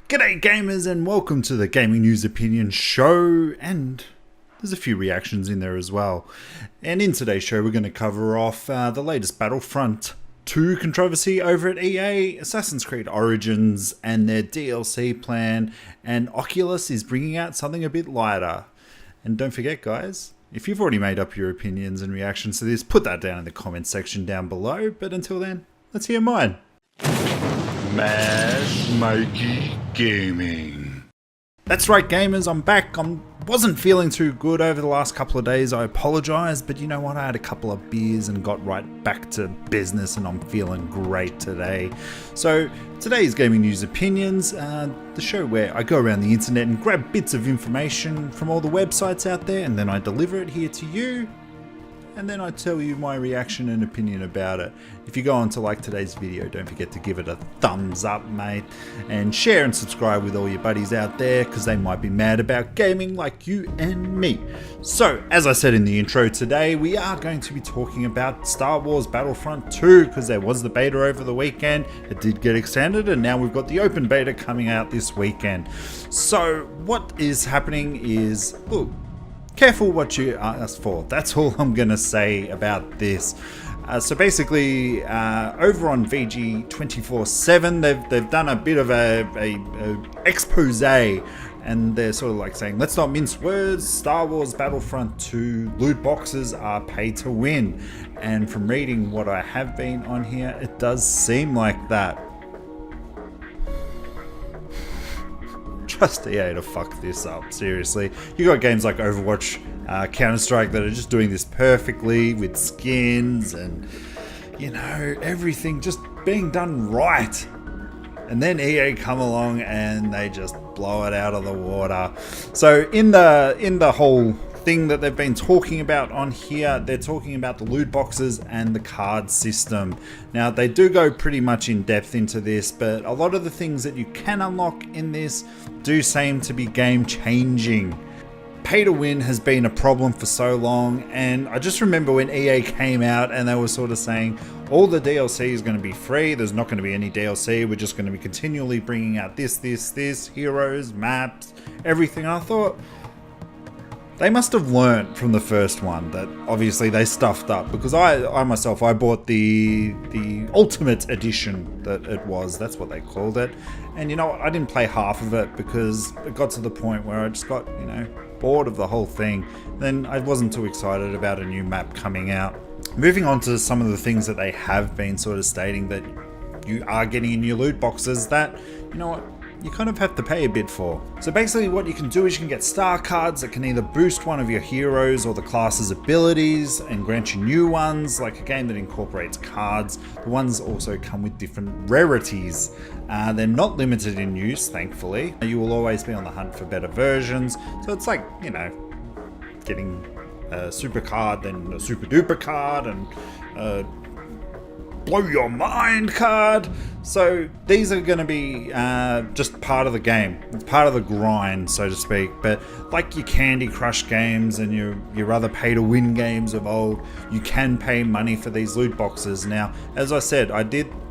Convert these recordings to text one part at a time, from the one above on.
G'day gamers and welcome to the Gaming News Opinion Show, and there's a few reactions in there as well. And in today's show we're going to cover off the latest Battlefront II controversy over at EA, Assassin's Creed Origins and their DLC plan, and Oculus is bringing out something a bit lighter. And don't forget guys, if you've already made up your opinions and reactions to this, put that down in the comments section down below. But until then, let's hear mine. Mikeey Gaming. That's right gamers, I'm back. Wasn't feeling too good over the last couple of days, I apologise, but you know what, I had a couple of beers and got right back to business and I'm feeling great today. So today's Gaming News Opinions, the show where I go around the internet and grab bits of information from all the websites out there and then I deliver it here to you. And then I tell you my reaction and opinion about it. If you go on to like today's video, don't forget to give it a thumbs up, mate. And share and subscribe with all your buddies out there, because they might be mad about gaming like you and me. So, as I said in the intro today, we are going to be talking about Star Wars Battlefront II, because there was the beta over the weekend. It did get extended, and now we've got the open beta coming out this weekend. So, what is happening is, look, careful what you ask for. That's all I'm going to say about this. So basically, over on VG247, they've done a bit of a expose, and they're sort of like saying, let's not mince words, Star Wars Battlefront 2 loot boxes are pay to win. And from reading what I have been on here, it does seem like that. Trust EA to fuck this up, seriously. You got games like Overwatch, Counter-Strike that are just doing this perfectly with skins and, you know, everything just being done right. And then EA come along and they just blow it out of the water. So in the whole thing that they've been talking about on here, they're talking about the loot boxes and the card system. Now they do go pretty much in depth into this, but a lot of the things that you can unlock in this do seem to be game changing. Pay to win has been a problem for so long, and I just remember when EA came out and they were sort of saying all the DLC is going to be free, there's not going to be any DLC, we're just going to be continually bringing out this, heroes, maps, everything. And I thought, they must have learnt from the first one that obviously they stuffed up, because I myself bought the Ultimate Edition that it was, that's what they called it. And you know what, I didn't play half of it because it got to the point where I just got, you know, bored of the whole thing. Then I wasn't too excited about a new map coming out. Moving on to some of the things that they have been sort of stating that you are getting in your loot boxes that, you know what, you kind of have to pay a bit for. So basically what you can do is you can get star cards that can either boost one of your heroes or the class's abilities and grant you new ones, like a game that incorporates cards. The ones also come with different rarities. They're not limited in use, thankfully. You will always be on the hunt for better versions. So it's like, you know, getting a super card, then a super duper card, and blow your mind card. So these are going to be just part of the game. It's part of the grind, so to speak. But like your Candy Crush games and your other pay to win games of old, you can pay money for these loot boxes. Now, as I said, I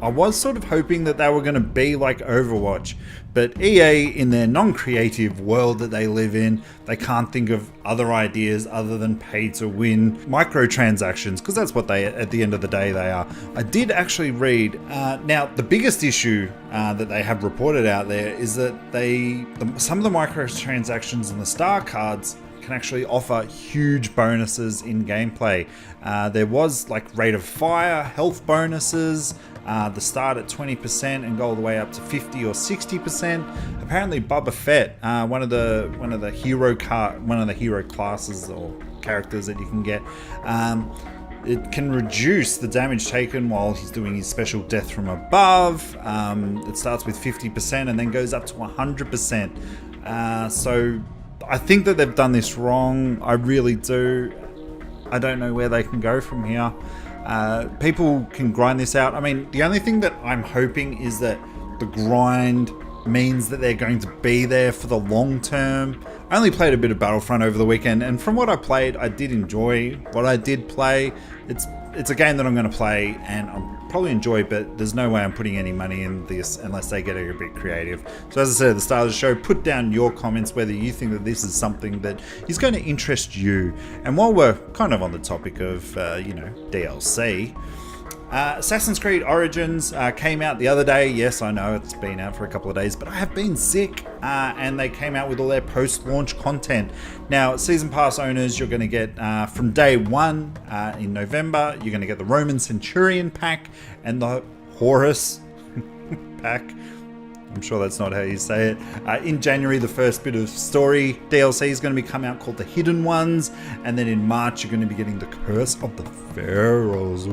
was sort of hoping that they were going to be like Overwatch, but EA, in their non-creative world that they live in, they can't think of other ideas other than pay to win microtransactions, because that's what they, at the end of the day, they are. I did actually read, now the biggest issue that they have reported out there is that some of the microtransactions and the star cards can actually offer huge bonuses in gameplay. There was like rate of fire, health bonuses, the start at 20% and go all the way up to 50 or 60%. Apparently Boba Fett, one of the hero classes or characters that you can get, it can reduce the damage taken while he's doing his special death from above. It starts with 50% and then goes up to 100%. So I think that they've done this wrong. I really do. I don't know where they can go from here. People can grind this out. I mean, the only thing that I'm hoping is that the grind means that they're going to be there for the long term. I only played a bit of Battlefront over the weekend, and from what I played, I did enjoy what I did play. It's a game that I'm going to play, and I'm probably enjoy, but there's no way I'm putting any money in this unless they get a bit creative. So as I said at the start of the show, put down your comments whether you think that this is something that is going to interest you. And while we're kind of on the topic of, DLC, Assassin's Creed Origins came out the other day. Yes, I know it's been out for a couple of days, but I have been sick, and they came out with all their post-launch content. Now, Season Pass owners, you're going to get, from day one in November, you're going to get the Roman Centurion pack and the Horus pack. I'm sure that's not how you say it. In January, the first bit of story DLC is going to be come out called The Hidden Ones. And then in March, you're going to be getting The Curse of the Pharaohs.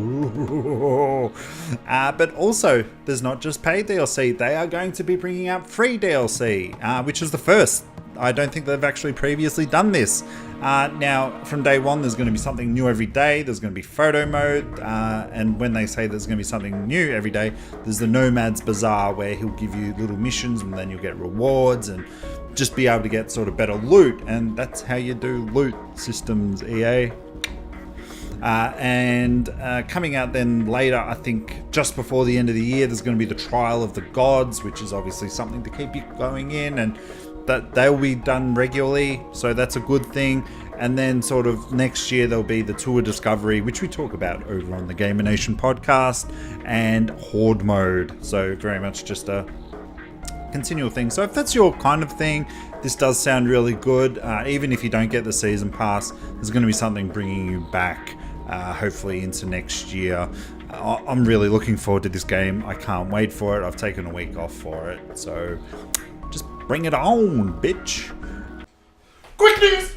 But also, there's not just paid DLC. They are going to be bringing out free DLC, which is the first. I don't think they've actually previously done this. Now, from day one, there's going to be something new every day. There's going to be photo mode. And when they say there's going to be something new every day, there's the Nomad's Bazaar where he'll give you little missions and then you'll get rewards and just be able to get sort of better loot. And that's how you do loot systems, EA. Coming out then later, I think just before the end of the year, there's going to be the Trial of the Gods, which is obviously something to keep you going in, and that they'll be done regularly, so that's a good thing. And then sort of next year there'll be the Tour Discovery, which we talk about over on the Gamer Nation podcast, and Horde mode, so very much just a continual thing. So if that's your kind of thing, this does sound really good. Even if you don't get the season pass, there's going to be something bringing you back, hopefully into next year. I'm really looking forward to this game. I can't wait for it. I've taken a week off for it, so just bring it on, bitch. Quick news!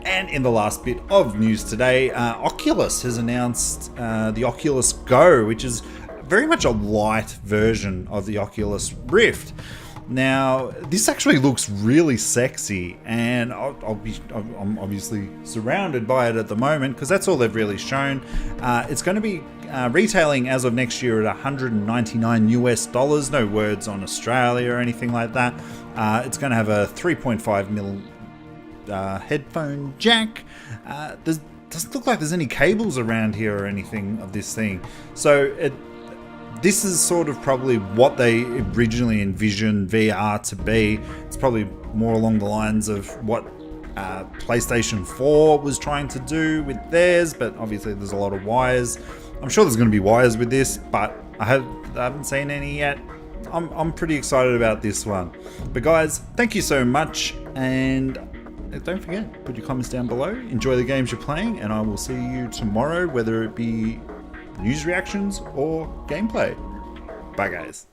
And in the last bit of news today, Oculus has announced the Oculus Go, which is very much a light version of the Oculus Rift. Now, this actually looks really sexy, and I'm obviously surrounded by it at the moment because that's all they've really shown. It's going to be retailing as of next year at $199 US. No words on Australia or anything like that. It's going to have a 3.5mm headphone jack. Doesn't look like there's any cables around here or anything of this thing. So this is sort of probably what they originally envisioned VR to be. It's probably more along the lines of what PlayStation 4 was trying to do with theirs, but obviously there's a lot of wires. I'm sure there's going to be wires with this, but I haven't seen any yet. I'm pretty excited about this one. But guys, thank you so much, and don't forget, put your comments down below. Enjoy the games you're playing, and I will see you tomorrow, whether it be news reactions or gameplay. Bye guys.